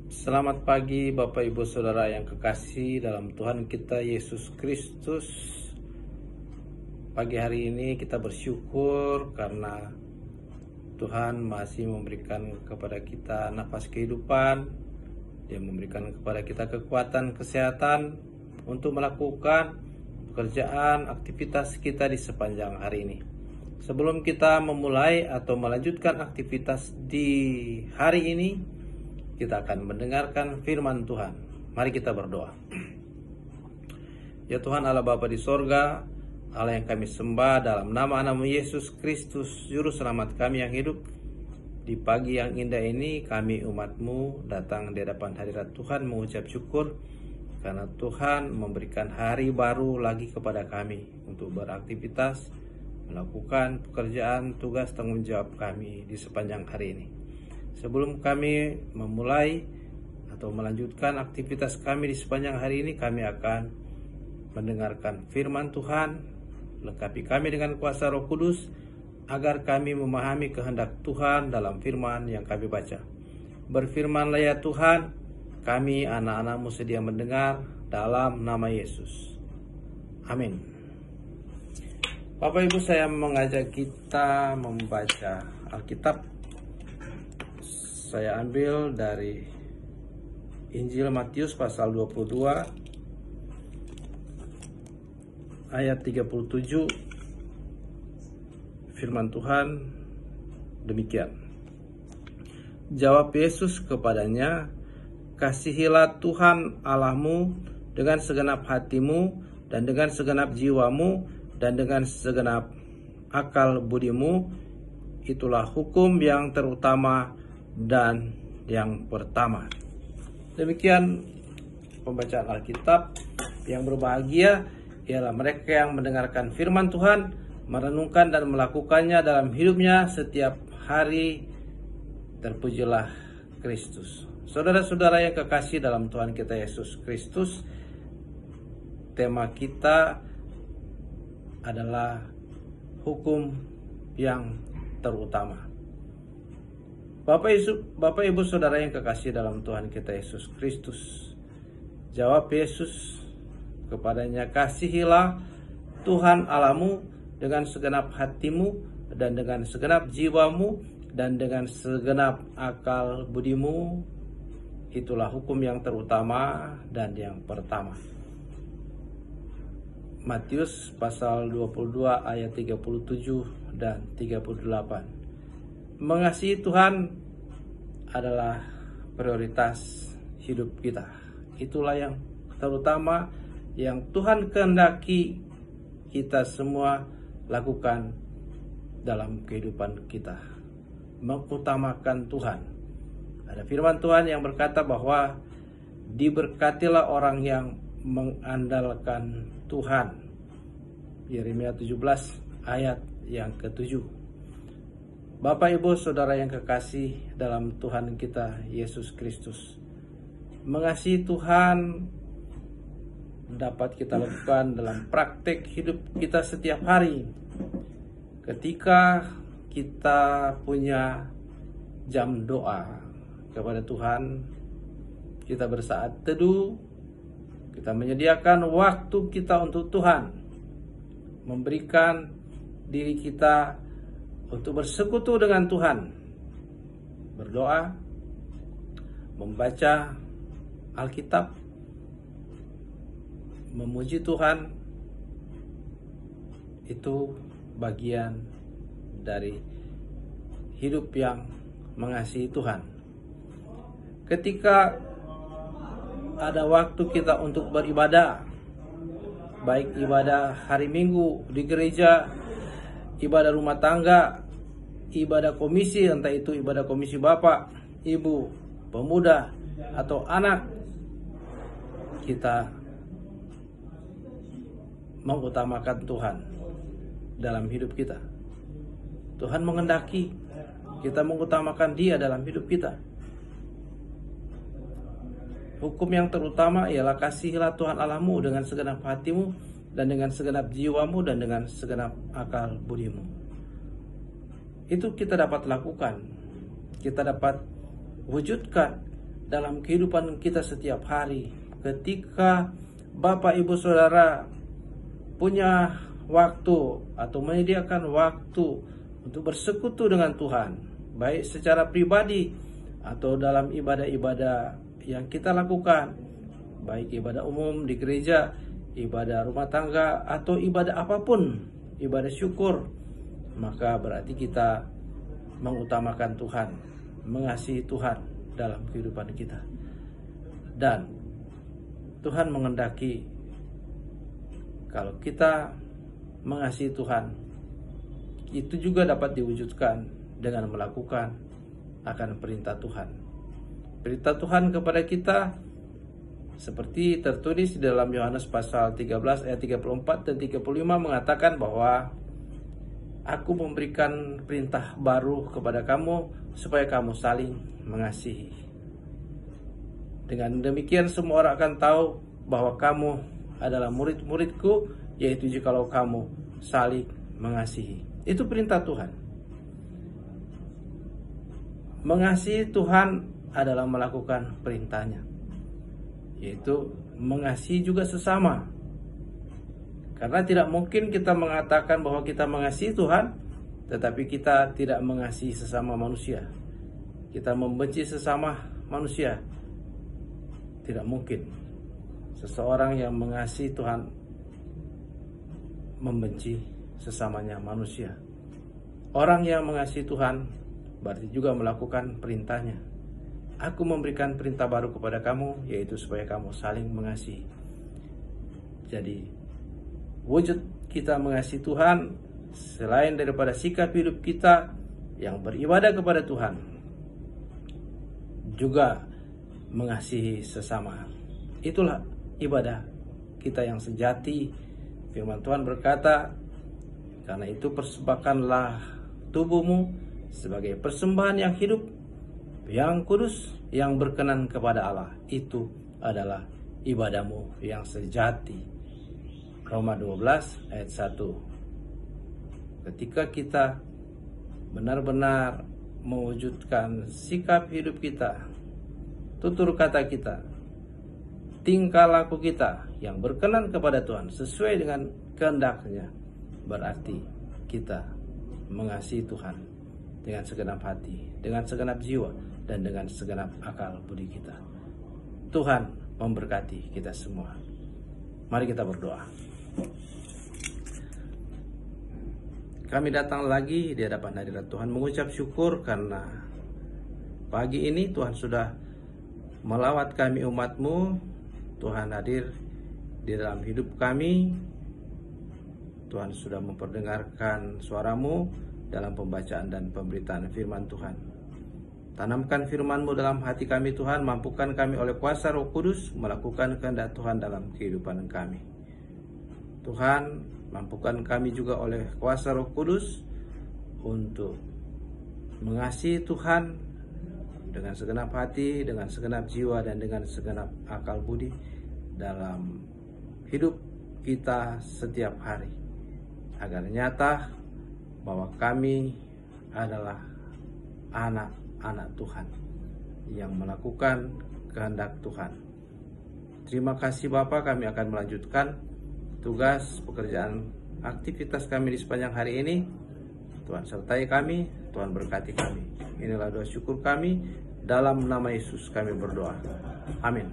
Selamat pagi Bapak Ibu Saudara yang kekasih dalam Tuhan kita Yesus Kristus. Pagi hari ini kita bersyukur karena Tuhan masih memberikan kepada kita nafas kehidupan. Dia memberikan kepada kita kekuatan kesehatan untuk melakukan pekerjaan aktivitas kita di sepanjang hari ini. Sebelum kita memulai atau melanjutkan aktivitas di hari ini, kita akan mendengarkan firman Tuhan. Mari kita berdoa. Ya Tuhan Allah Bapa di sorga, Allah yang kami sembah dalam nama-Mu Yesus Kristus, Juru Selamat kami yang hidup. Di pagi yang indah ini kami umat-Mu datang di hadapan hadirat Tuhan mengucap syukur karena Tuhan memberikan hari baru lagi kepada kami untuk beraktivitas, melakukan pekerjaan, tugas, tanggung jawab kami di sepanjang hari ini. Sebelum kami memulai atau melanjutkan aktivitas kami di sepanjang hari ini, kami akan mendengarkan firman Tuhan. Lengkapi kami dengan kuasa Roh Kudus agar kami memahami kehendak Tuhan dalam firman yang kami baca. Berfirmanlah ya Tuhan, kami anak-anak-Mu sedia mendengar dalam nama Yesus. Amin. Bapak Ibu, saya mengajak kita membaca Alkitab. Saya ambil dari Injil Matius pasal 22 ayat 37. Firman Tuhan demikian. Jawab Yesus kepadanya, "Kasihilah Tuhan Allahmu dengan segenap hatimu dan dengan segenap jiwamu dan dengan segenap akal budimu. Itulah hukum yang terutama dan yang pertama." Demikian pembacaan Alkitab. Yang berbahagia ialah mereka yang mendengarkan firman Tuhan, merenungkan dan melakukannya dalam hidupnya setiap hari. Terpujilah Kristus. Saudara-saudara yang kekasih dalam Tuhan kita Yesus Kristus, tema kita adalah hukum yang terutama. Bapak Ibu Saudara yang kekasih dalam Tuhan kita Yesus Kristus, jawab Yesus kepadanya, "Kasihilah Tuhan Allahmu dengan segenap hatimu dan dengan segenap jiwamu dan dengan segenap akal budimu. Itulah hukum yang terutama dan yang pertama." Matius pasal 22 ayat 37 dan 38. Mengasihi Tuhan adalah prioritas hidup kita. Itulah yang terutama yang Tuhan kehendaki kita semua lakukan dalam kehidupan kita. Mengutamakan Tuhan. Ada firman Tuhan yang berkata bahwa diberkatilah orang yang mengandalkan Tuhan. Yeremia 17 ayat yang ke-7. Bapak Ibu Saudara yang kekasih dalam Tuhan kita Yesus Kristus, mengasihi Tuhan dapat kita lakukan dalam praktek hidup kita setiap hari. Ketika kita punya jam doa kepada Tuhan, kita bersaat teduh, kita menyediakan waktu kita untuk Tuhan, memberikan diri kita untuk bersekutu dengan Tuhan, berdoa, membaca Alkitab, memuji Tuhan. Itu bagian dari hidup yang mengasihi Tuhan. Ketika ada waktu kita untuk beribadah, baik ibadah hari Minggu di gereja, ibadah rumah tangga, ibadah komisi, entah itu ibadah komisi bapak, ibu, pemuda, atau anak, kita mengutamakan Tuhan dalam hidup kita. Tuhan menghendaki kita mengutamakan Dia dalam hidup kita. Hukum yang terutama ialah kasihilah Tuhan Allahmu dengan segenap hatimu dan dengan segenap jiwamu dan dengan segenap akal budimu. Itu kita dapat lakukan, kita dapat wujudkan dalam kehidupan kita setiap hari. Ketika Bapak Ibu Saudara punya waktu atau menyediakan waktu untuk bersekutu dengan Tuhan, baik secara pribadi atau dalam ibadah-ibadah yang kita lakukan, baik ibadah umum di gereja, ibadah rumah tangga, atau ibadah apapun, ibadah syukur, maka berarti kita mengutamakan Tuhan, mengasihi Tuhan dalam kehidupan kita. Dan Tuhan menghendaki kalau kita mengasihi Tuhan, itu juga dapat diwujudkan dengan melakukan akan perintah Tuhan. Perintah Tuhan kepada kita seperti tertulis di dalam Yohanes pasal 13 ayat 34 dan 35 mengatakan bahwa Aku memberikan perintah baru kepada kamu supaya kamu saling mengasihi. Dengan demikian semua orang akan tahu bahwa kamu adalah murid-muridku, yaitu jikalau kamu saling mengasihi. Itu perintah Tuhan. Mengasihi Tuhan adalah melakukan perintahnya, yaitu mengasihi juga sesama. Karena tidak mungkin kita mengatakan bahwa kita mengasihi Tuhan, tetapi kita tidak mengasihi sesama manusia. Kita membenci sesama manusia. Tidak mungkin. Seseorang yang mengasihi Tuhan membenci sesamanya manusia. Orang yang mengasihi Tuhan berarti juga melakukan perintahnya. Aku memberikan perintah baru kepada kamu, yaitu supaya kamu saling mengasihi. Jadi wujud kita mengasihi Tuhan selain daripada sikap hidup kita yang beribadah kepada Tuhan, juga mengasihi sesama. Itulah ibadah kita yang sejati. Firman Tuhan berkata, karena itu persembahkanlah tubuhmu sebagai persembahan yang hidup, yang kudus, yang berkenan kepada Allah. Itu adalah ibadahmu yang sejati. Roma 12 ayat 1. Ketika kita benar-benar mewujudkan sikap hidup kita, tutur kata kita, tingkah laku kita yang berkenan kepada Tuhan sesuai dengan kehendak-Nya, berarti kita mengasihi Tuhan dengan segenap hati, dengan segenap jiwa, dan dengan segenap akal budi kita. Tuhan memberkati kita semua. Mari kita berdoa. Kami datang lagi di hadapan hadirat Tuhan mengucap syukur karena pagi ini Tuhan sudah melawat kami umat-Mu. Tuhan hadir di dalam hidup kami. Tuhan sudah memperdengarkan suara-Mu dalam pembacaan dan pemberitaan firman Tuhan. Tanamkan firman-Mu dalam hati kami Tuhan, mampukan kami oleh kuasa Roh Kudus melakukan kehendak Tuhan dalam kehidupan kami. Tuhan, mampukan kami juga oleh kuasa Roh Kudus untuk mengasihi Tuhan dengan segenap hati, dengan segenap jiwa, dan dengan segenap akal budi dalam hidup kita setiap hari, agar nyata bahwa kami adalah anak-anak Tuhan yang melakukan kehendak Tuhan. Terima kasih Bapa, kami akan melanjutkan tugas, pekerjaan, aktivitas kami di sepanjang hari ini. Tuhan sertai kami, Tuhan berkati kami. Inilah doa syukur kami, dalam nama Yesus kami berdoa. Amin.